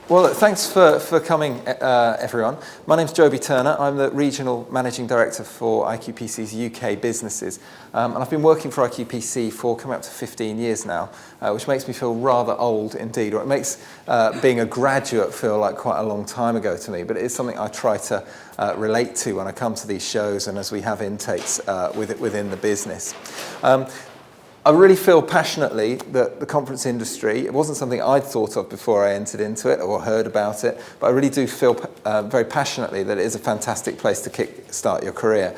Well, thanks for coming, everyone. My name's Joby Turner. I'm the Regional Managing Director for IQPC's UK businesses. And I've been working for IQPC for coming up to 15 years now, which makes me feel rather old indeed, or it makes being a graduate feel like quite a long time ago to me, but it is something I try to relate to when I come to these shows and as we have intakes within the business. I really feel passionately that the conference industry, it wasn't something I'd thought of before I entered into it or heard about it, but I really do feel very passionately that it is a fantastic place to kick-start your career.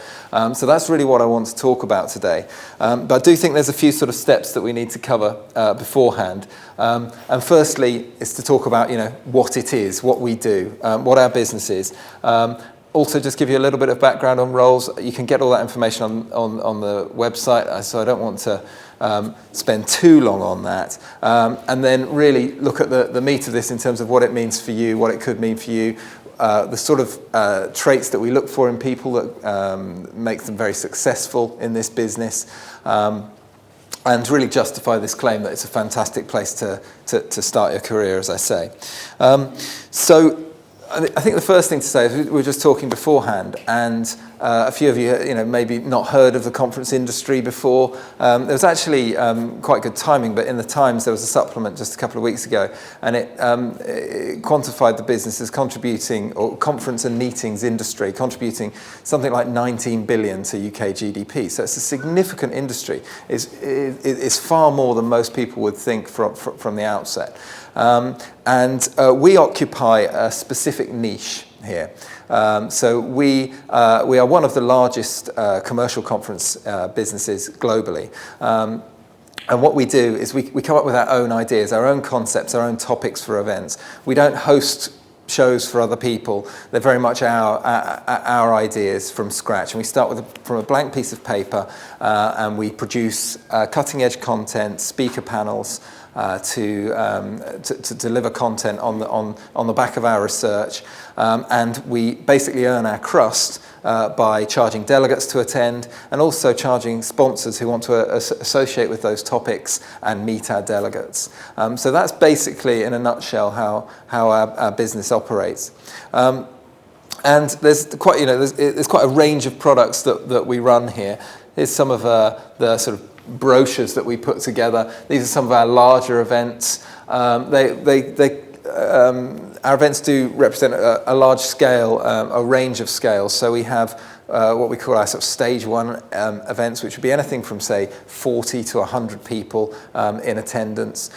So that's really what I want to talk about today. But I do think there's a few sort of steps that we need to cover beforehand. And firstly, is to talk about, what it is, what we do, what our business is. Also, just give you a little bit of background on roles. You can get all that information on the website, so I don't want to spend too long on that. And then really look at the meat of this in terms of what it means for you, what it could mean for you, the sort of traits that we look for in people that make them very successful in this business, and really justify this claim that it's a fantastic place to start your career, as I say. So I think the first thing to say is we were just talking beforehand, and a few of you, maybe not heard of the conference industry before. There was actually quite good timing, but in the Times there was a supplement just a couple of weeks ago, and it quantified the business as contributing, or conference and meetings industry, contributing something like 19 billion to UK GDP. So it's a significant industry. It's far more than most people would think from the outset. And we occupy a specific niche here. So we are one of the largest commercial conference businesses globally. And what we do is we come up with our own ideas, our own concepts, our own topics for events. We don't host shows for other people. They're very much our ideas from scratch. And we start from a blank piece of paper, and we produce cutting-edge content, speaker panels, to deliver content on the back of our research, and we basically earn our crust by charging delegates to attend, and also charging sponsors who want to associate with those topics and meet our delegates. So that's basically, in a nutshell, how our business operates. And there's quite a range of products that we run here. Here's some of the sort of brochures that we put together. These are some of our larger events. Our events do represent a large scale, a range of scales. So we have what we call our sort of stage one events, which would be anything from, say, 40 to 100 people in attendance.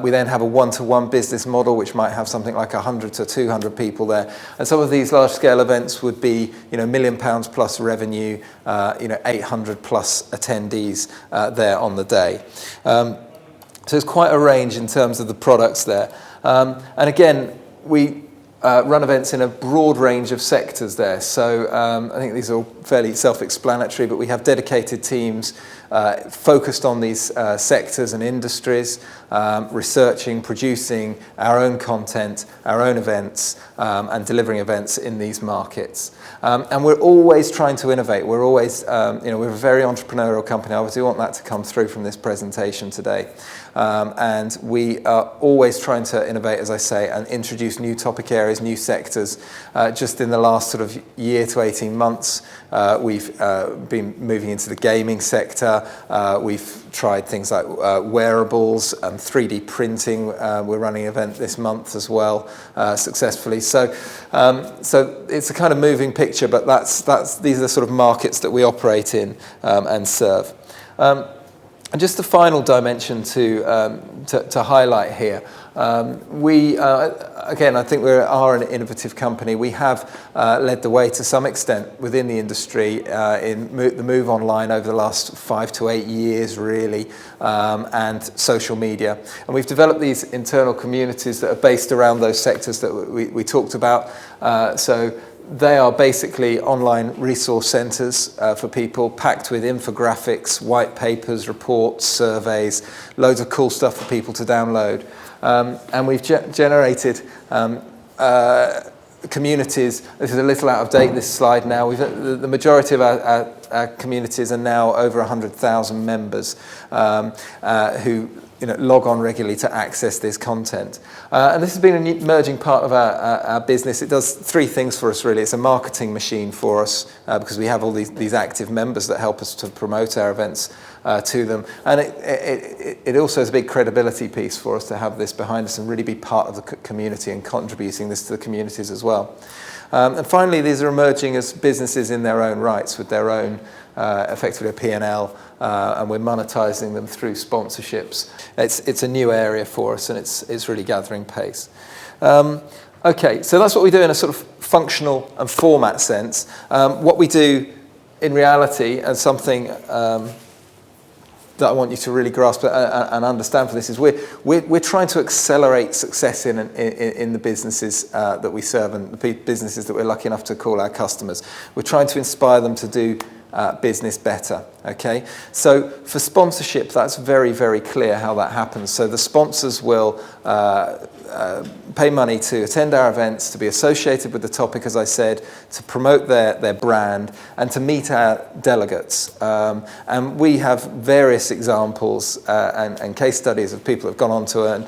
We then have a one-to-one business model, which might have something like 100 to 200 people there. And some of these large-scale events would be, £1 million plus revenue, 800 plus attendees there on the day. So there's quite a range in terms of the products there. And again, we run events in a broad range of sectors there. So I think these are all fairly self-explanatory, but we have dedicated teams focused on these sectors and industries, researching, producing our own content, our own events, and delivering events in these markets. And we're always trying to innovate. We're always, we're a very entrepreneurial company. I do want that to come through from this presentation today. And we are always trying to innovate, as I say, and introduce new topic areas, new sectors. Just in the last sort of year to 18 months, we've been moving into the gaming sector. We've tried things like wearables and 3D printing. We're running an event this month as well, successfully. So it's a kind of moving picture, but these are the sort of markets that we operate in and serve. And just the final dimension to highlight here. Again, I think we are an innovative company. We have led the way to some extent within the industry in the move online over the last 5 to 8 years, really, and social media. And we've developed these internal communities that are based around those sectors that we talked about. So they are basically online resource centres for people, packed with infographics, white papers, reports, surveys, loads of cool stuff for people to download. And we've generated communities. This is a little out of date, this slide now. The majority of our communities are now over 100,000 members who log on regularly to access this content. And this has been an emerging part of our business. It does three things for us, really. It's a marketing machine for us because we have all these active members that help us to promote our events to them. And it also is a big credibility piece for us to have this behind us and really be part of the community and contributing this to the communities as well. And finally, these are emerging as businesses in their own rights with their own effectively a P&L, and we're monetizing them through sponsorships. It's a new area for us, and it's really gathering pace. Okay, so that's what we do in a sort of functional and format sense. What we do in reality, and something that I want you to really grasp and understand for this, is we're trying to accelerate success in the businesses that we serve and the businesses that we're lucky enough to call our customers. We're trying to inspire them to do business better. Okay, so for sponsorship, that's very, very clear how that happens. So the sponsors will pay money to attend our events, to be associated with the topic, as I said, to promote their brand, and to meet our delegates. And we have various examples and case studies of people who have gone on to earn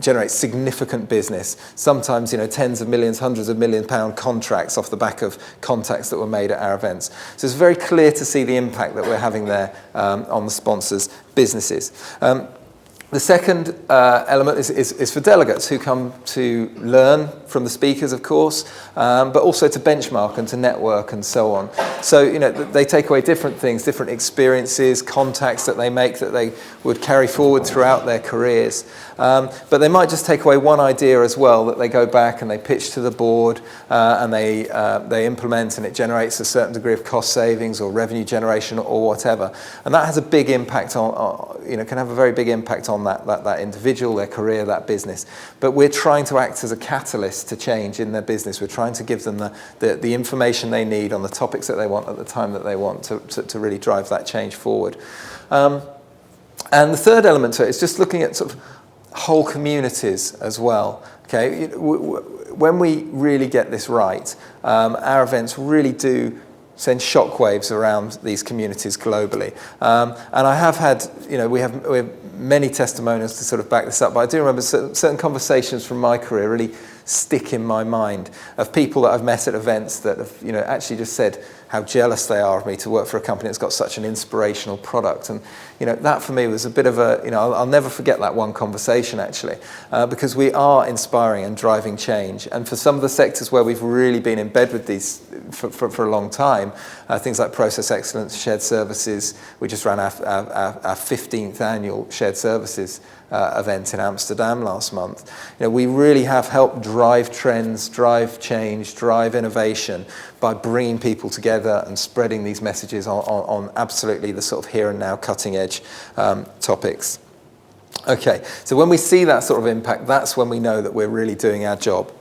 generate significant business, sometimes tens of millions, hundreds of £1 million contracts off the back of contacts that were made at our events. So it's very clear to see the impact that we're having there on the sponsors' businesses. The second element is for delegates who come to learn from the speakers, of course, but also to benchmark and to network and so on. So, they take away different things, different experiences, contacts that they make that they would carry forward throughout their careers. But they might just take away one idea as well that they go back and they pitch to the board and they implement, and it generates a certain degree of cost savings or revenue generation or whatever. And that has a big impact on, can have a very big impact on that individual, their career, that business. But we're trying to act as a catalyst to change in their business. We're trying to give them the information they need on the topics that they want at the time that they want to really drive that change forward. And the third element to it is just looking at sort of whole communities as well. Okay, when we really get this right, our events really do send shockwaves around these communities globally. And I have had, we have many testimonials to sort of back this up, but I do remember certain conversations from my career really stick in my mind of people that I've met at events that have, actually just said how jealous they are of me to work for a company that's got such an inspirational product. And, that for me was a bit of a, I'll never forget that one conversation actually, because we are inspiring and driving change. And for some of the sectors where we've really been in bed with these for a long time, things like process excellence, shared services, we just ran our 15th annual shared services event in Amsterdam last month. We really have helped drive trends, drive change, drive innovation by bringing people together and spreading these messages on absolutely the sort of here and now cutting edge topics. Okay, so when we see that sort of impact, that's when we know that we're really doing our job.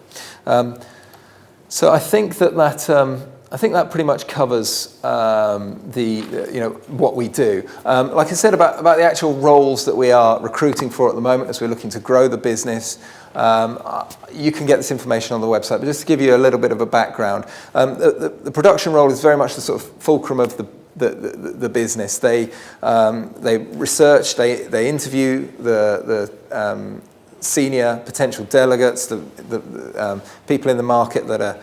So I think that pretty much covers what we do. Like I said about the actual roles that we are recruiting for at the moment as we're looking to grow the business. You can get this information on the website, but just to give you a little bit of a background, the production role is very much the sort of fulcrum of the business. They research, they interview the senior potential delegates, the people in the market that are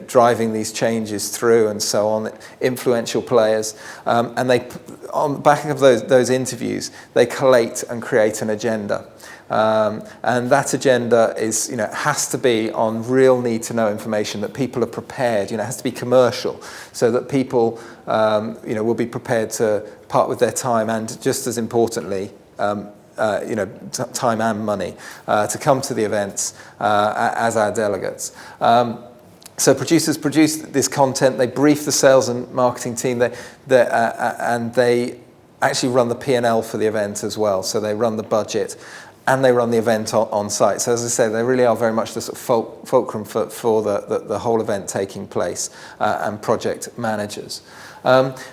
driving these changes through and so on, influential players, and they, on the back of those interviews, they collate and create an agenda. And that agenda is, has to be on real need-to-know information that people are prepared. It has to be commercial, so that people, will be prepared to part with their time and, just as importantly, time and money to come to the events as our delegates. So producers produce this content, they brief the sales and marketing team, and they actually run the P&L for the event as well. So they run the budget, and they run the event on site. So as I say, they really are very much the sort of fulcrum for the whole event taking place, and project managers.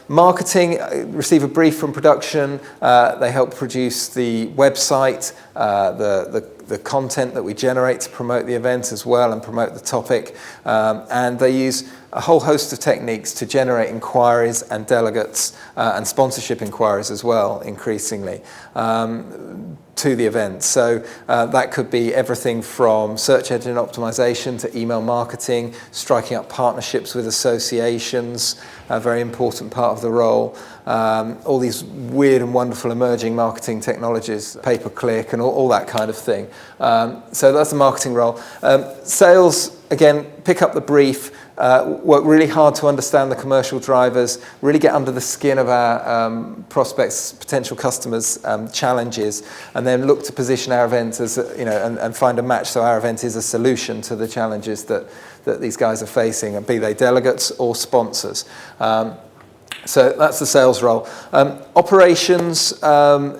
Marketing, receive a brief from production. They help produce the website, the content that we generate to promote the event as well and promote the topic. And they use a whole host of techniques to generate inquiries and delegates and sponsorship inquiries as well, increasingly, to the event. So that could be everything from search engine optimization to email marketing, striking up partnerships with associations, a very important part of the role. All these weird and wonderful emerging marketing technologies, pay-per-click and all that kind of thing. So that's the marketing role. Sales, again, pick up the brief, work really hard to understand the commercial drivers, really get under the skin of our prospects, potential customers' challenges, and then look to position our event as, and find a match so our event is a solution to the challenges that these guys are facing, and be they delegates or sponsors. So that's the sales role. Operations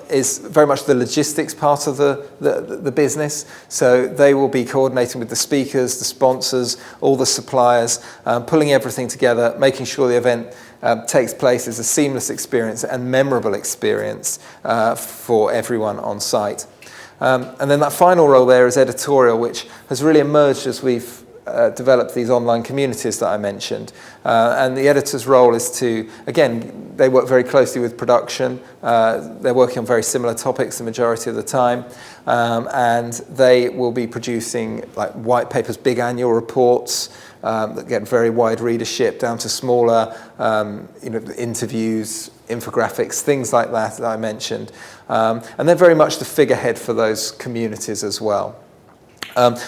is very much the logistics part of the business. So they will be coordinating with the speakers, the sponsors, all the suppliers, pulling everything together, making sure the event takes place as a seamless experience and memorable experience for everyone on site. And then that final role there is editorial, which has really emerged as we've developed these online communities that I mentioned. And the editor's role is to, again, they work very closely with production. They're working on very similar topics the majority of the time. And they will be producing like white papers, big annual reports that get very wide readership, down to smaller interviews, infographics, things like that I mentioned. And they're very much the figurehead for those communities as well.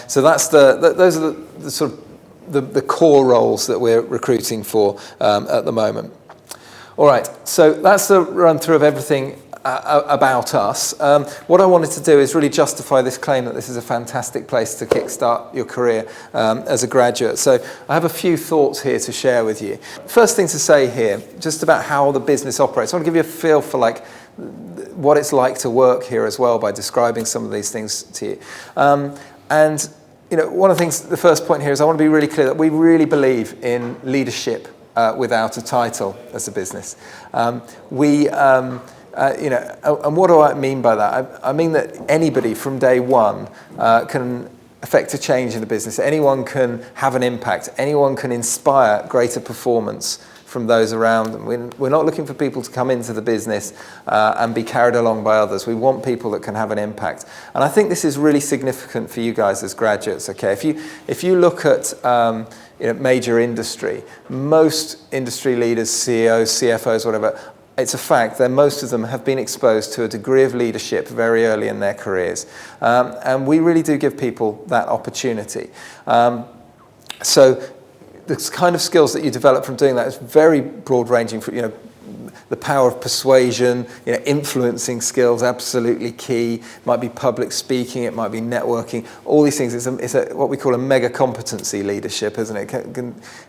So that's those are the sort of the core roles that we're recruiting for at the moment. All right, so that's the run through of everything about us. What I wanted to do is really justify this claim that this is a fantastic place to kickstart your career as a graduate. So I have a few thoughts here to share with you. First thing to say here, just about how the business operates. I want to give you a feel for what it's like to work here as well by describing some of these things to you. And one of the things, the first point here is I want to be really clear that we really believe in leadership without a title as a business. And what do I mean by that? I mean that anybody from day one can affect a change in the business. Anyone can have an impact. Anyone can inspire greater performance from those around them. We're not looking for people to come into the business and be carried along by others. We want people that can have an impact. And I think this is really significant for you guys as graduates. Okay, if you look at major industry, most industry leaders, CEOs, CFOs, whatever, it's a fact that most of them have been exposed to a degree of leadership very early in their careers. And we really do give people that opportunity. So the kind of skills that you develop from doing that is very broad-ranging. The power of persuasion, influencing skills, absolutely key. It might be public speaking, it might be networking. All these things. It's what we call a mega competency leadership, isn't it?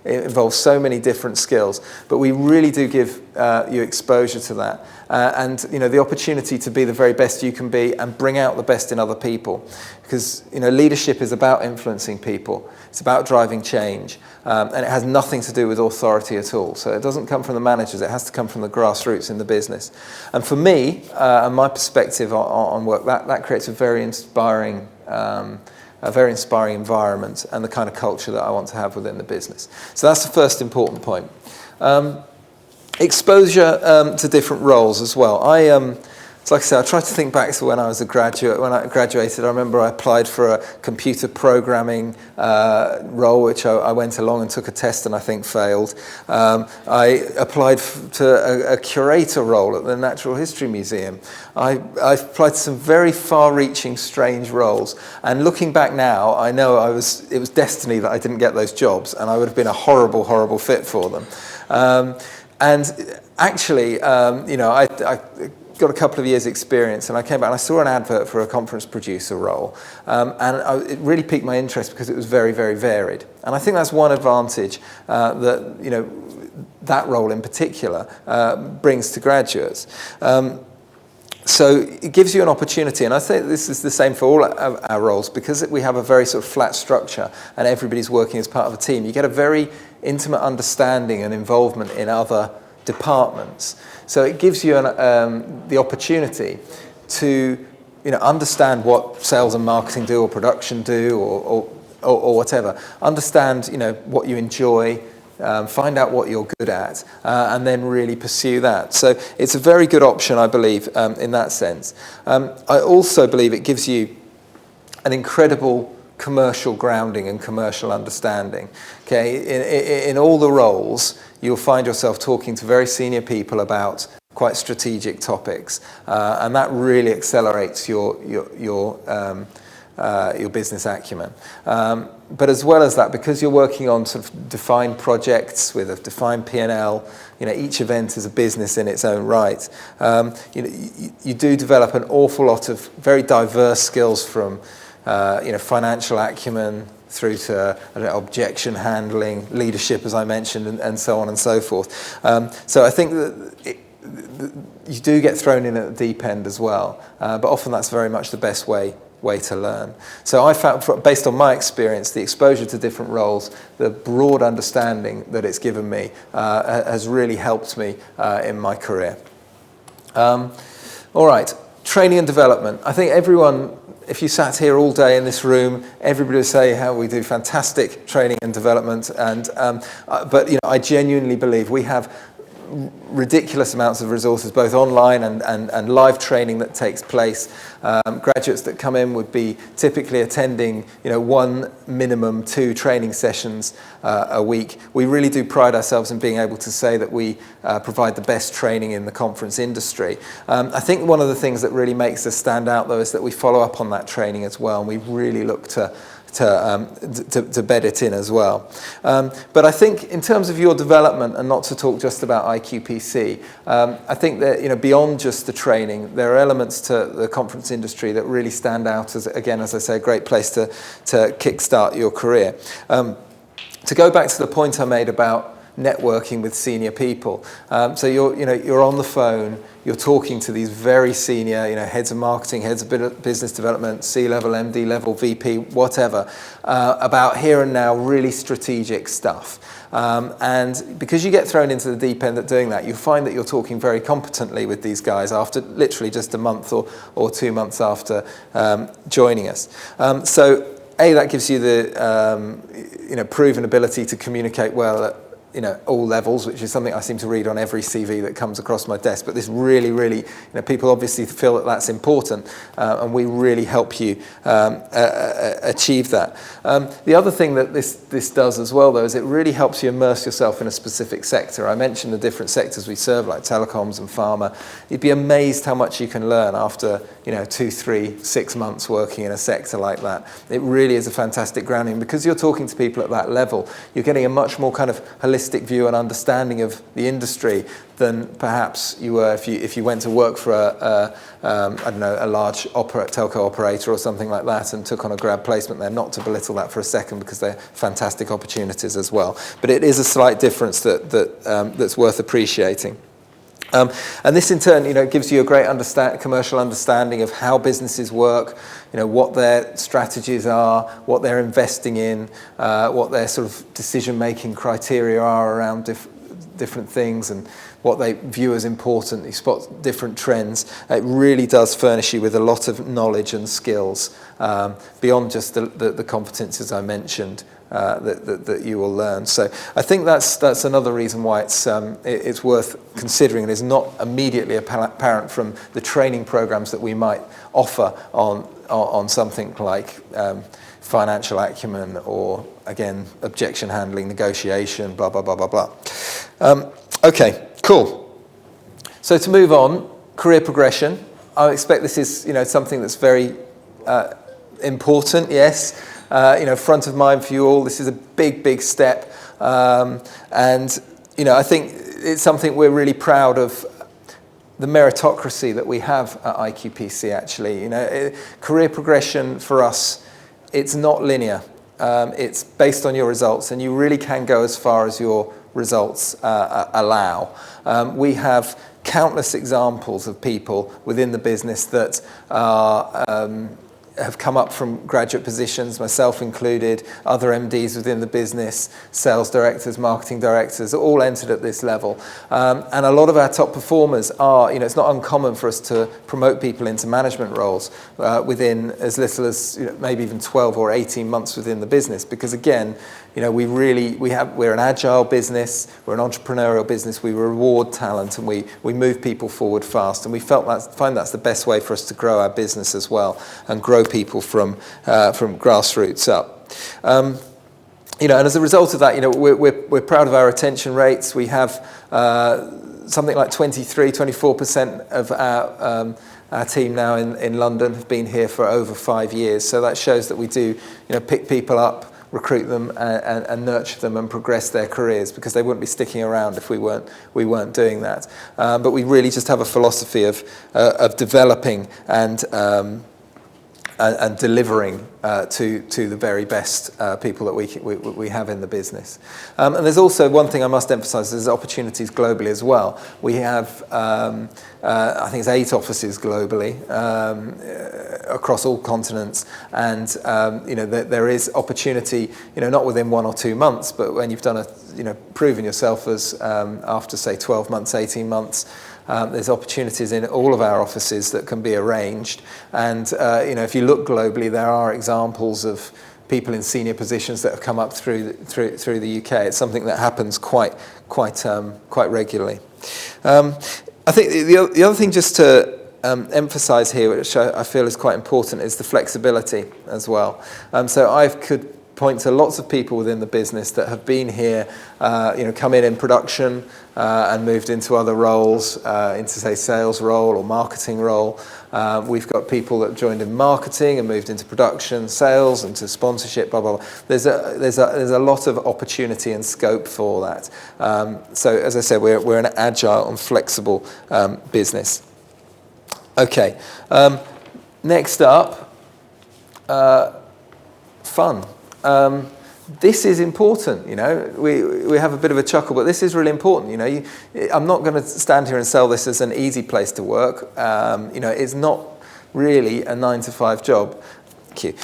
It involves so many different skills, but we really do give you exposure to that, and the opportunity to be the very best you can be and bring out the best in other people, because leadership is about influencing people. It's about driving change, and it has nothing to do with authority at all. So it doesn't come from the managers, it has to come from the grassroots in the business. And for me, and my perspective on work, that creates a very inspiring environment and the kind of culture that I want to have within the business. So that's the first important point. Exposure to different roles as well. So like I said, I tried to think back to when I was a graduate. When I graduated, I remember I applied for a computer programming role, which I went along and took a test and I think failed. I applied to a curator role at the Natural History Museum. I applied to some very far-reaching, strange roles. And looking back now, I know it was destiny that I didn't get those jobs, and I would have been a horrible, horrible fit for them. And actually, I got a couple of years' experience, and I came back and I saw an advert for a conference producer role, and it really piqued my interest because it was very, very varied. And I think that's one advantage that role in particular brings to graduates. So it gives you an opportunity, and I think this is the same for all our roles, because we have a very sort of flat structure and everybody's working as part of a team. You get a very intimate understanding and involvement in other departments. So it gives you the opportunity to understand what sales and marketing do, or production do, or whatever. Understand what you enjoy. Find out what you're good at, and then really pursue that. So it's a very good option, I believe, in that sense. I also believe it gives you an incredible commercial grounding and commercial understanding. Okay, in all the roles, you'll find yourself talking to very senior people about quite strategic topics, and that really accelerates your business acumen. But as well as that, because you're working on sort of defined projects with a defined P&L, each event is a business in its own right. You do develop an awful lot of very diverse skills, from financial acumen through to objection handling, leadership, as I mentioned, and so on and so forth. So I think that you do get thrown in at the deep end as well, but often that's very much the best way to learn. So I found, based on my experience, the exposure to different roles, the broad understanding that it's given me has really helped me in my career. All right, training and development. I think everyone, if you sat here all day in this room, everybody would say how we do fantastic training and development. But I genuinely believe we have ridiculous amounts of resources, both online and live training that takes place. Graduates that come in would be typically attending, one minimum 2 training sessions a week. We really do pride ourselves in being able to say that we provide the best training in the conference industry. I think one of the things that really makes us stand out, though, is that we follow up on that training as well, and we really look to bed it in as well. But I think in terms of your development, and not to talk just about IQPC, I think that beyond just the training, there are elements to the conference industry that really stand out as, again, as I say, a great place to kickstart your career. To go back to the point I made about networking with senior people, so you're on the phone, you're talking to these very senior, heads of marketing, heads of business development, C-level, MD level, VP, whatever, about here and now, really strategic stuff. And because you get thrown into the deep end at doing that, you find that you're talking very competently with these guys after literally just a month or 2 months after joining us. So that gives you the proven ability to communicate well at all levels, which is something I seem to read on every CV that comes across my desk. But this really, people obviously feel that that's important, and we really help you achieve that. The other thing that this does as well, though, is it really helps you immerse yourself in a specific sector. I mentioned the different sectors we serve, like telecoms and pharma. You'd be amazed how much you can learn after 2, 3, 6 months working in a sector like that. It really is a fantastic grounding, because you're talking to people at that level. You're getting a much more kind of holistic view and understanding of the industry than perhaps you were if you went to work for a large telco operator or something like that and took on a grad placement there. Not to belittle that for a second, because they're fantastic opportunities as well. But it is a slight difference that's worth appreciating. And this in turn, gives you a great commercial understanding of how businesses work, what their strategies are, what they're investing in, what their sort of decision-making criteria are around different things, and what they view as important. You spot different trends. It really does furnish you with a lot of knowledge and skills beyond just the competences I mentioned. That you will learn. So I think that's another reason why it's worth considering, and is not immediately apparent from the training programs that we might offer on something like financial acumen, or again, objection handling, negotiation, blah blah blah blah blah. Okay, cool. So to move on, career progression. I expect this is something that's very important. Yes. Front of mind for you all. This is a big step, and I think it's something we're really proud of. The meritocracy that we have at IQPC, actually, career progression for us, it's not linear. It's based on your results, and you really can go as far as your results allow. We have countless examples of people within the business that have come up from graduate positions, myself included, other MDs within the business, sales directors, marketing directors, all entered at this level. And a lot of our top performers are, it's not uncommon for us to promote people into management roles within as little as maybe even 12 or 18 months within the business, because again, we're an agile business, we're an entrepreneurial business, we reward talent and we move people forward fast, and we find that's the best way for us to grow our business as well and grow people from grassroots up. And as a result of that, we're proud of our retention rates. We have something like 24% of our team now in London have been here for over 5 years. So that shows that we do pick people up, recruit them and nurture them and progress their careers, because they wouldn't be sticking around if we weren't doing that. But we really just have a philosophy of developing and delivering to the very best people that we have in the business. And there's also one thing I must emphasize: there's opportunities globally as well. We have, I think it's 8 offices globally across all continents, and there is opportunity, not within 1 or 2 months, but when you've done proven yourself as after say 12 months, 18 months. There's opportunities in all of our offices that can be arranged, and if you look globally, there are examples of people in senior positions that have come up through the UK. It's something that happens quite regularly. I think the other thing just to emphasise here, which I feel is quite important, is the flexibility as well. So I could point to lots of people within the business that have been here, come in production and moved into other roles, into say sales role or marketing role. We've got people that joined in marketing and moved into production, sales, into sponsorship, blah blah blah. There's a lot of opportunity and scope for that. So as I said, we're an agile and flexible business. Okay, next up, fun. This is important, we have a bit of a chuckle, but this is really important. I'm not going to stand here and sell this as an easy place to work. It's not really a 9-to-5 job. Thank you.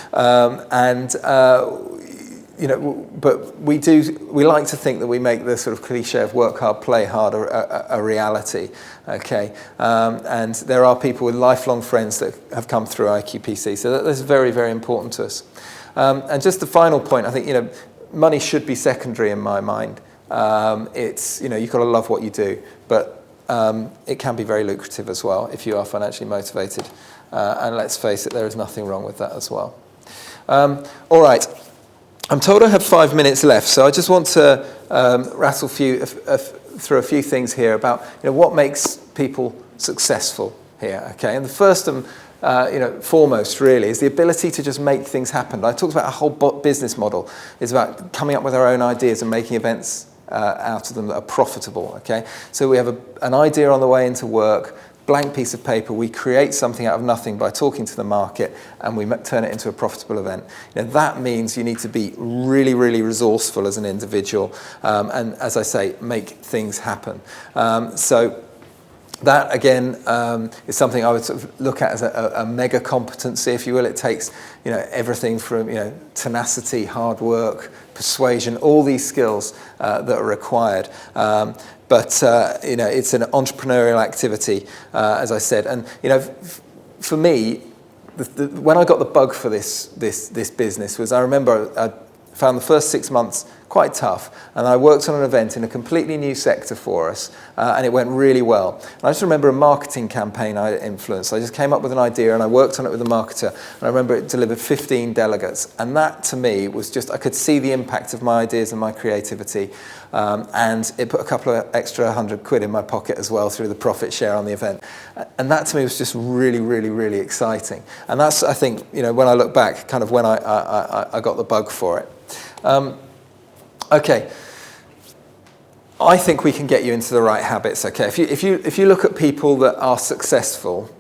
But we like to think that we make the sort of cliche of work hard, play hard a reality. Okay, and there are people with lifelong friends that have come through IQPC, so that's very, very important to us. And just the final point, I think, money should be secondary in my mind. It's, you've got to love what you do, but it can be very lucrative as well if you are financially motivated. And let's face it, there is nothing wrong with that as well. All right, I'm told I have 5 minutes left, so I just want to rattle through a few things here about what makes people successful here. Okay, and the first foremost really is the ability to just make things happen. I talked about a whole business model. It's about coming up with our own ideas and making events out of them that are profitable. Okay, so we have an idea on the way into work, blank piece of paper. We create something out of nothing by talking to the market, and we turn it into a profitable event. That means you need to be really, really resourceful as an individual, and as I say, make things happen. So that again is something I would sort of look at as a mega competency, if you will. It takes everything from tenacity, hard work, persuasion, all these skills that are required. But it's an entrepreneurial activity, as I said, and for me, when I got the bug for this business was, I remember I found the first 6 months quite tough, and I worked on an event in a completely new sector for us, and it went really well. And I just remember a marketing campaign I influenced. I just came up with an idea and I worked on it with a marketer, and I remember it delivered 15 delegates, and that to me was just, I could see the impact of my ideas and my creativity, and it put a couple of extra 100 quid in my pocket as well through the profit share on the event, and that to me was just really, really, really exciting. And that's, I think, when I look back, kind of when I got the bug for it. Okay, I think we can get you into the right habits. Okay, if you look at people that are successful,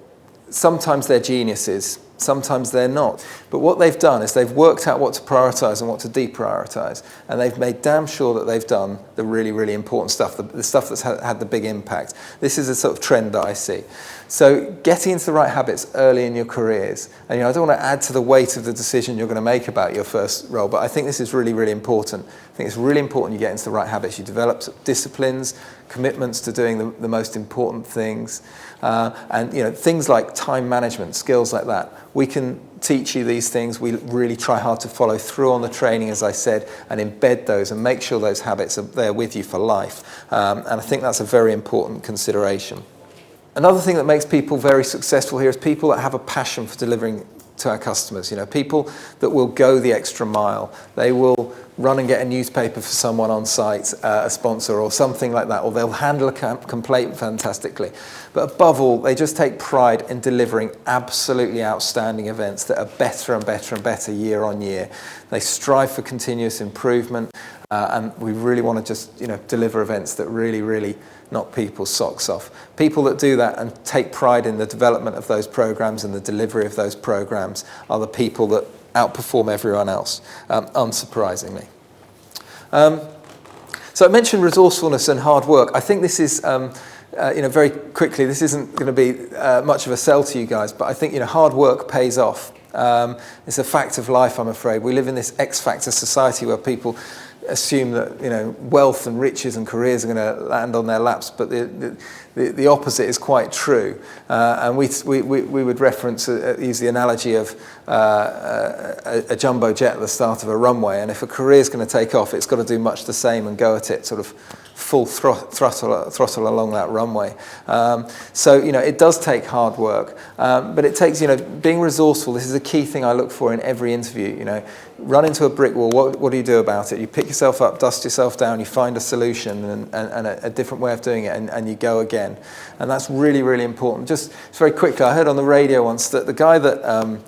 sometimes they're geniuses, sometimes they're not. But what they've done is they've worked out what to prioritise and what to deprioritise, and they've made damn sure that they've done the really, really important stuff, the stuff that's had the big impact. This is a sort of trend that I see. So getting into the right habits early in your careers, and I don't want to add to the weight of the decision you're going to make about your first role, but I think this is really, really important. I think it's really important you get into the right habits. You develop disciplines, commitments to doing the most important things, and things like time management, skills like that. We can teach you these things. We really try hard to follow through on the training, as I said, and embed those and make sure those habits are there with you for life. And I think that's a very important consideration. Another thing that makes people very successful here is people that have a passion for delivering to our customers. People that will go the extra mile. They will run and get a newspaper for someone on site, a sponsor or something like that, or they'll handle a complaint fantastically. But above all, they just take pride in delivering absolutely outstanding events that are better and better and better year on year. They strive for continuous improvement, and we really want to just deliver events that really, really knock people's socks off. People that do that and take pride in the development of those programs and the delivery of those programs are the people that outperform everyone else, unsurprisingly. So I mentioned resourcefulness and hard work. I think this is, very quickly, this isn't going to be much of a sell to you guys, but I think hard work pays off. It's a fact of life, I'm afraid. We live in this X factor society where people assume that wealth and riches and careers are going to land on their laps, but the opposite is quite true. And we would use the analogy of a jumbo jet at the start of a runway, and if a career is going to take off, it's got to do much the same and go at it sort of full throttle along that runway. So it does take hard work, but it takes being resourceful. This is a key thing I look for in every interview. Run into a brick wall, what do you do about it? You pick yourself up, dust yourself down, you find a solution and a different way of doing it, and you go again. And that's really, really important. Just very quickly, I heard on the radio once that the guy that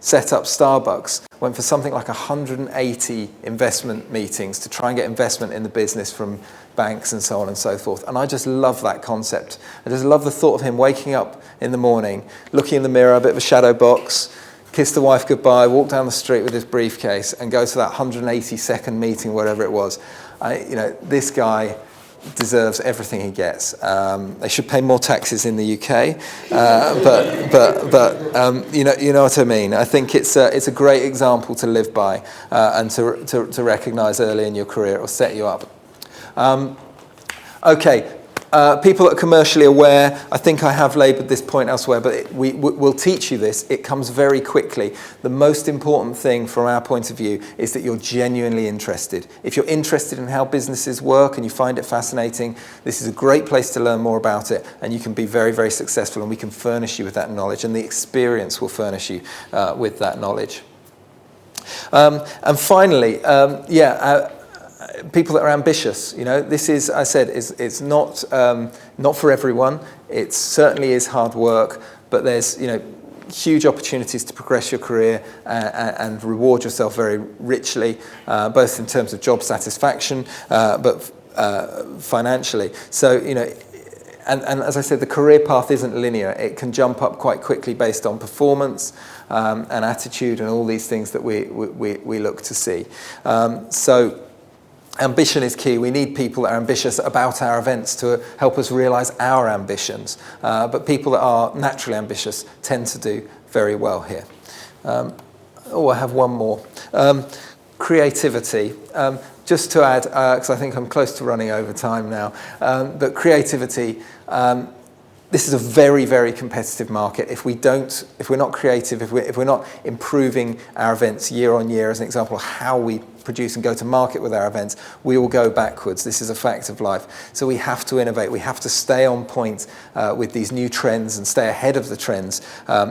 set up Starbucks went for something like 180 investment meetings to try and get investment in the business from banks and so on and so forth. And I just love that concept. I just love the thought of him waking up in the morning, looking in the mirror, a bit of a shadow box, kiss the wife goodbye, walk down the street with his briefcase and go to that 180-second meeting, whatever it was. This guy deserves everything he gets. They should pay more taxes in the UK, but you know what I mean. I think it's a great example to live by and to recognise early in your career. It will set you up. Okay. People that are commercially aware, I think I have laboured this point elsewhere, but we'll teach you this. It comes very quickly. The most important thing from our point of view is that you're genuinely interested. If you're interested in how businesses work and you find it fascinating, this is a great place to learn more about it, and you can be very, very successful, and we can furnish you with that knowledge, and the experience will furnish you with that knowledge. And finally, people that are ambitious, this is, I said, it's not for everyone. It certainly is hard work, but there's huge opportunities to progress your career and reward yourself very richly, both in terms of job satisfaction, but financially. So and as I said, the career path isn't linear. It can jump up quite quickly based on performance and attitude and all these things that we look to see. So ambition is key. We need people that are ambitious about our events to help us realise our ambitions. But people that are naturally ambitious tend to do very well here. I have one more. Creativity. Just to add, because I think I'm close to running over time now, but creativity, this is a very, very competitive market. If we're not creative, if we're not improving our events year on year, as an example of how we produce and go to market with our events, we will go backwards. This is a fact of life. So we have to innovate. We have to stay on point with these new trends and stay ahead of the trends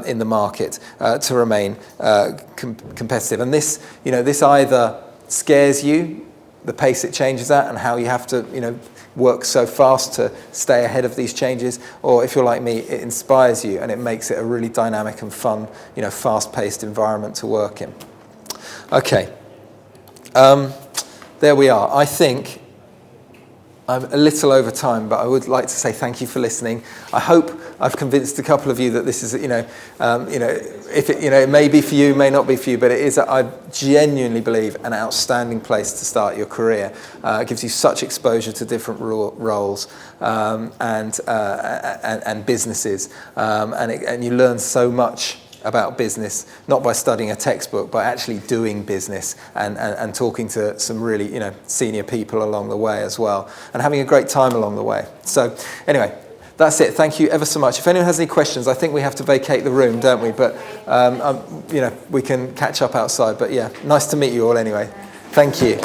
in the market to remain competitive. And this either scares you, the pace it changes at, and how you have to, work so fast to stay ahead of these changes, or if you're like me, it inspires you and it makes it a really dynamic and fun, fast-paced environment to work in. Okay, there we are. I think I'm a little over time, but I would like to say thank you for listening. I hope I've convinced a couple of you that this is, if it, it may be for you, may not be for you, but it is, I genuinely believe, an outstanding place to start your career. It gives you such exposure to different roles and businesses, and you learn so much about business, not by studying a textbook, but actually doing business and talking to some really, senior people along the way as well, and having a great time along the way. So anyway, that's it. Thank you ever so much. If anyone has any questions, I think we have to vacate the room, don't we? But, we can catch up outside. But yeah, nice to meet you all anyway. Thank you.